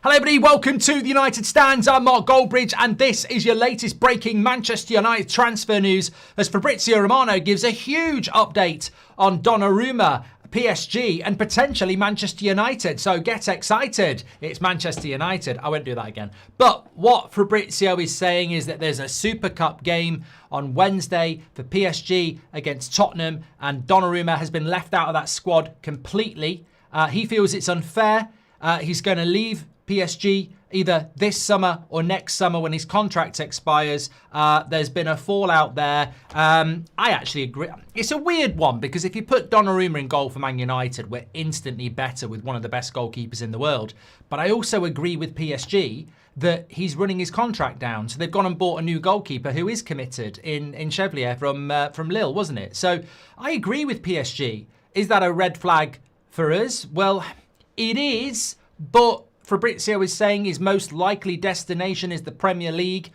Hello everybody, welcome to the United Stands. I'm Mark Goldbridge and this is your latest breaking Manchester United transfer news as Fabrizio Romano gives a huge update on Donnarumma, PSG and potentially Manchester United. So get excited. It's Manchester United. I won't do that again. But what Fabrizio is saying is that there's a Super Cup game on Wednesday for PSG against Tottenham and Donnarumma has been left out of that squad completely. He feels it's unfair. He's going to leave PSG either this summer or next summer when his contract expires. There's been a fallout there. I actually agree. It's a weird one because if you put Donnarumma in goal for Man United, we're instantly better with one of the best goalkeepers in the world. But I also agree with PSG that he's running his contract down. So they've gone and bought a new goalkeeper who is committed in Chevalier from Lille, wasn't it? So I agree with PSG. Is that a red flag for us? Well, it is, but Fabrizio is saying his most likely destination is the Premier League.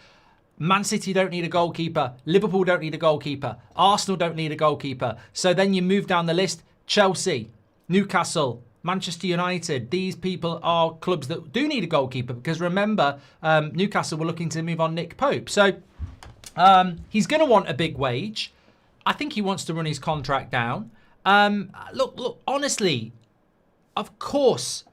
Man City don't need a goalkeeper. Liverpool don't need a goalkeeper. Arsenal don't need a goalkeeper. So then you move down the list. Chelsea, Newcastle, Manchester United. These people are clubs that do need a goalkeeper because remember, Newcastle were looking to move on Nick Pope. So he's going to want a big wage. I think he wants to run his contract down. Look, honestly, of course,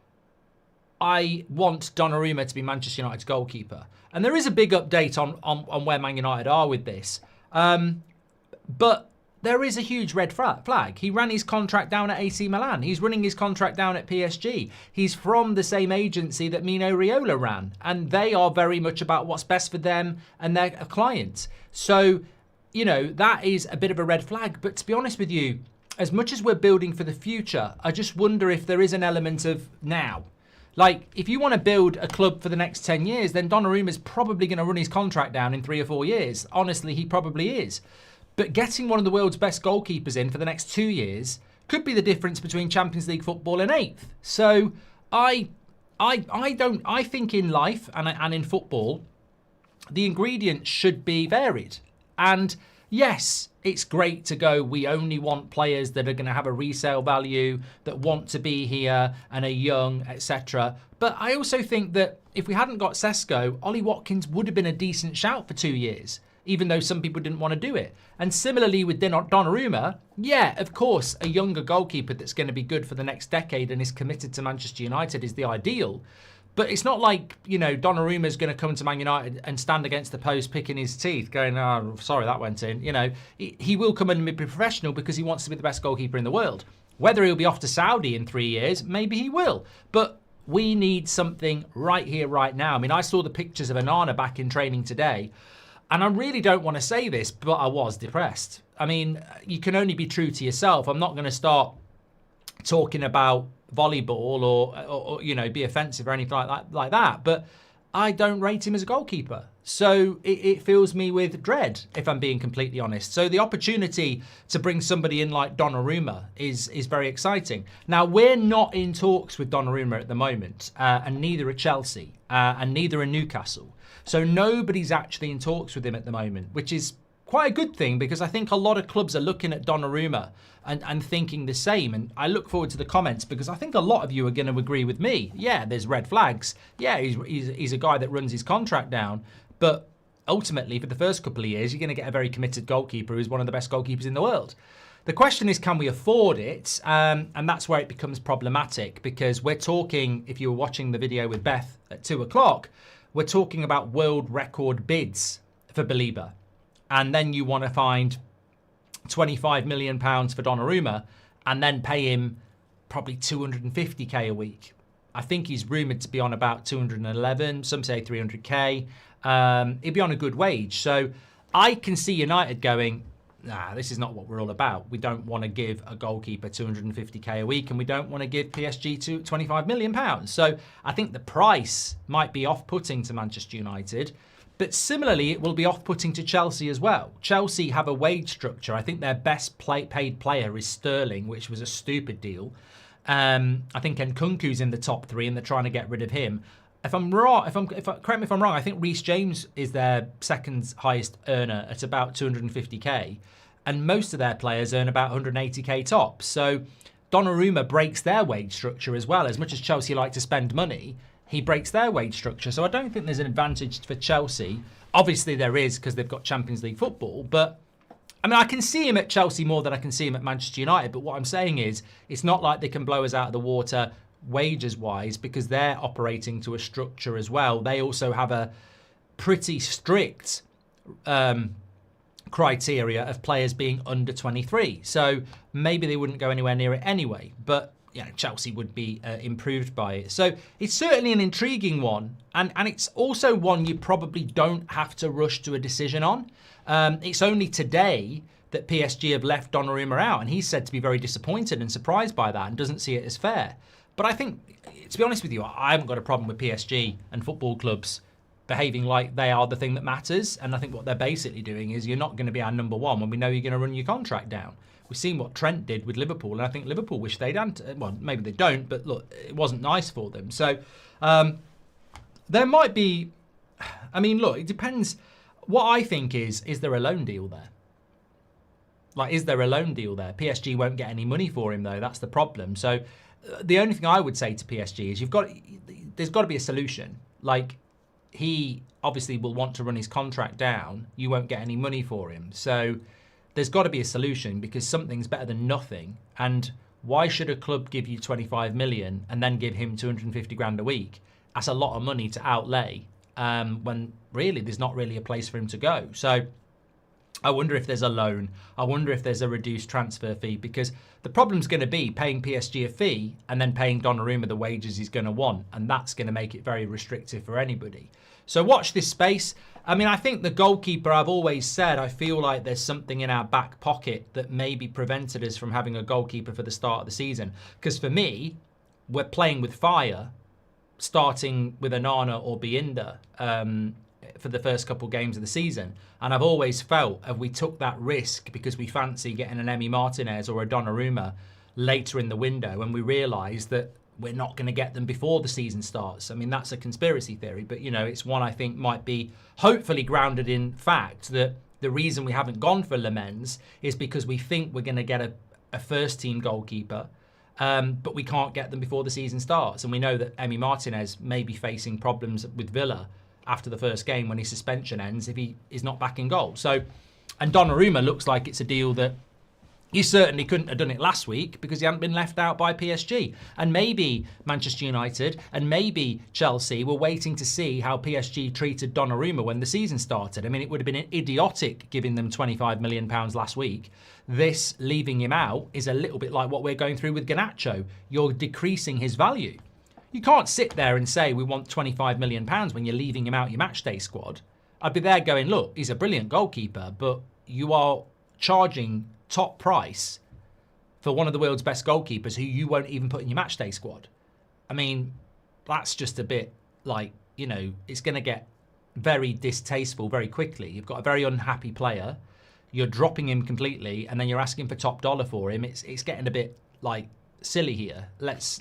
I want Donnarumma to be Manchester United's goalkeeper. And there is a big update on where Man United are with this. But there is a huge red flag. He ran his contract down at AC Milan. He's running his contract down at PSG. He's from the same agency that Mino Raiola ran. And they are very much about what's best for them and their clients. So, you know, that is a bit of a red flag. But to be honest with you, as much as we're building for the future, I just wonder if there is an element of now. Like, if you want to build a club for the next 10 years, then Donnarumma is probably going to run his contract down in 3 or 4 years. Honestly, he probably is. But getting one of the world's best goalkeepers in for the next 2 years could be the difference between Champions League football and 8th. So I think in life and in football, the ingredients should be varied. And yes, it's great to go, we only want players that are going to have a resale value, that want to be here and are young, etc. But I also think that if we hadn't got Sesko, Ollie Watkins would have been a decent shout for 2 years, even though some people didn't want to do it. And similarly with Donnarumma, yeah, of course, a younger goalkeeper that's going to be good for the next decade and is committed to Manchester United is the ideal. But it's not like, you know, Donnarumma's going to come to Man United and stand against the post picking his teeth going, oh, sorry, that went in. You know, he will come in and be professional because he wants to be the best goalkeeper in the world. Whether he'll be off to Saudi in 3 years, maybe he will. But we need something right here, right now. I mean, I saw the pictures of Onana back in training today. And I really don't want to say this, but I was depressed. I mean, you can only be true to yourself. I'm not going to start talking about volleyball or you know, be offensive or anything like that. But I don't rate him as a goalkeeper. So it fills me with dread, if I'm being completely honest. So the opportunity to bring somebody in like Donnarumma is very exciting. Now, we're not in talks with Donnarumma at the moment, and neither are Chelsea, and neither are Newcastle. So nobody's actually in talks with him at the moment, which is quite a good thing because I think a lot of clubs are looking at Donnarumma and thinking the same. And I look forward to the comments because I think a lot of you are going to agree with me. Yeah, there's red flags. Yeah, he's a guy that runs his contract down. But ultimately, for the first couple of years, you're going to get a very committed goalkeeper who's one of the best goalkeepers in the world. The question is, can we afford it? And that's where it becomes problematic because we're talking, if you were watching the video with Beth at 2 o'clock, we're talking about world record bids for Belieber. And then you want to find £25 million for Donnarumma and then pay him probably 250k a week. I think he's rumoured to be on about 211, some say 300k. He'd be on a good wage. So I can see United going, nah, this is not what we're all about. We don't want to give a goalkeeper 250k a week and we don't want to give PSG £25 million. So I think the price might be off-putting to Manchester United. But similarly, it will be off-putting to Chelsea as well. Chelsea have a wage structure. I think their best paid player is Sterling, which was a stupid deal. I think Nkunku's in the top 3 and they're trying to get rid of him. If I'm wrong, correct me if I'm wrong, I think Reece James is their second highest earner at about 250k. And most of their players earn about 180k tops. So Donnarumma breaks their wage structure as well. As much as Chelsea like to spend money, he breaks their wage structure. So I don't think there's an advantage for Chelsea. Obviously there is because they've got Champions League football, but I mean, I can see him at Chelsea more than I can see him at Manchester United. But what I'm saying is, it's not like they can blow us out of the water wages-wise because they're operating to a structure as well. They also have a pretty strict criteria of players being under 23. So maybe they wouldn't go anywhere near it anyway. But Chelsea would be improved by it. So it's certainly an intriguing one. And it's also one you probably don't have to rush to a decision on. It's only today that PSG have left Donnarumma out. And he's said to be very disappointed and surprised by that and doesn't see it as fair. But I think, to be honest with you, I haven't got a problem with PSG and football clubs behaving like they are the thing that matters. And I think what they're basically doing is you're not going to be our number one when we know you're going to run your contract down. We've seen what Trent did with Liverpool, and I think Liverpool wish they'd well, maybe they don't, but look, it wasn't nice for them. So there might be, I mean, look, it depends. What I think is there a loan deal there? Like, is there a loan deal there? PSG won't get any money for him, though. That's the problem. So the only thing I would say to PSG is there's got to be a solution. Like, he obviously will want to run his contract down. You won't get any money for him. So there's got to be a solution because something's better than nothing. And why should a club give you 25 million and then give him 250 grand a week? That's a lot of money to outlay when really there's not really a place for him to go. So I wonder if there's a loan. I wonder if there's a reduced transfer fee because the problem's going to be paying PSG a fee and then paying Donnarumma the wages he's going to want. And that's going to make it very restrictive for anybody. So watch this space. I mean, I think the goalkeeper, I've always said, I feel like there's something in our back pocket that maybe prevented us from having a goalkeeper for the start of the season. Because for me, we're playing with fire, starting with Onana or Biinda for the first couple games of the season. And I've always felt if we took that risk because we fancy getting an Emi Martinez or a Donnarumma later in the window and we realised that we're not going to get them before the season starts. I mean, that's a conspiracy theory, but, it's one I think might be hopefully grounded in fact that the reason we haven't gone for Lemens is because we think we're going to get a first-team goalkeeper, but we can't get them before the season starts. And we know that Emi Martinez may be facing problems with Villa after the first game when his suspension ends if he is not back in goal. So, and Donnarumma looks like it's a deal that he certainly couldn't have done it last week because he hadn't been left out by PSG. And maybe Manchester United and maybe Chelsea were waiting to see how PSG treated Donnarumma when the season started. I mean, it would have been idiotic giving them £25 million last week. This leaving him out is a little bit like what we're going through with Garnacho. You're decreasing his value. You can't sit there and say we want £25 million when you're leaving him out your matchday squad. I'd be there going, look, he's a brilliant goalkeeper, but you are charging top price for one of the world's best goalkeepers who you won't even put in your matchday squad. I mean, that's just a bit like, it's going to get very distasteful very quickly. You've got a very unhappy player, you're dropping him completely, and then you're asking for top dollar for him. It's getting a bit like silly here. Let's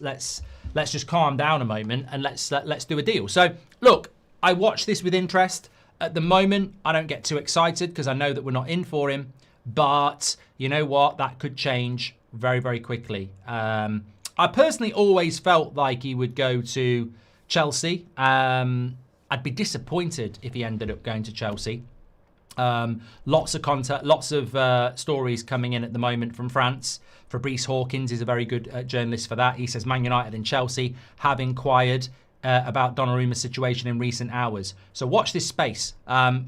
just calm down a moment and let's do a deal. So look, I watch this with interest. At the moment, I don't get too excited because I know that we're not in for him. But you know what? That could change very, very quickly. I personally always felt like he would go to Chelsea. I'd be disappointed if he ended up going to Chelsea. Lots of content, lots of stories coming in at the moment from France. Fabrice Hawkins is a very good journalist for that. He says Man United and Chelsea have inquired about Donnarumma's situation in recent hours. So watch this space.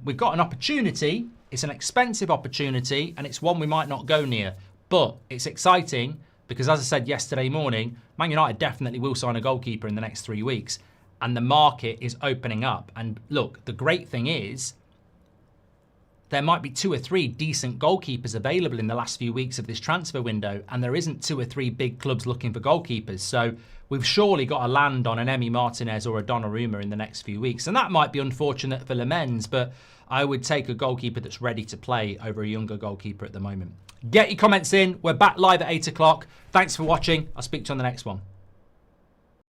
We've got an opportunity. It's an expensive opportunity and it's one we might not go near. But it's exciting because, as I said yesterday morning, Man United definitely will sign a goalkeeper in the next 3 weeks. And the market is opening up. And look, the great thing is there might be 2 or 3 decent goalkeepers available in the last few weeks of this transfer window. And there isn't 2 or 3 big clubs looking for goalkeepers. So we've surely got to land on an Emi Martinez or a Donnarumma in the next few weeks. And that might be unfortunate for Lemens, but I would take a goalkeeper that's ready to play over a younger goalkeeper at the moment. Get your comments in. We're back live at 8 o'clock. Thanks for watching. I'll speak to you on the next one.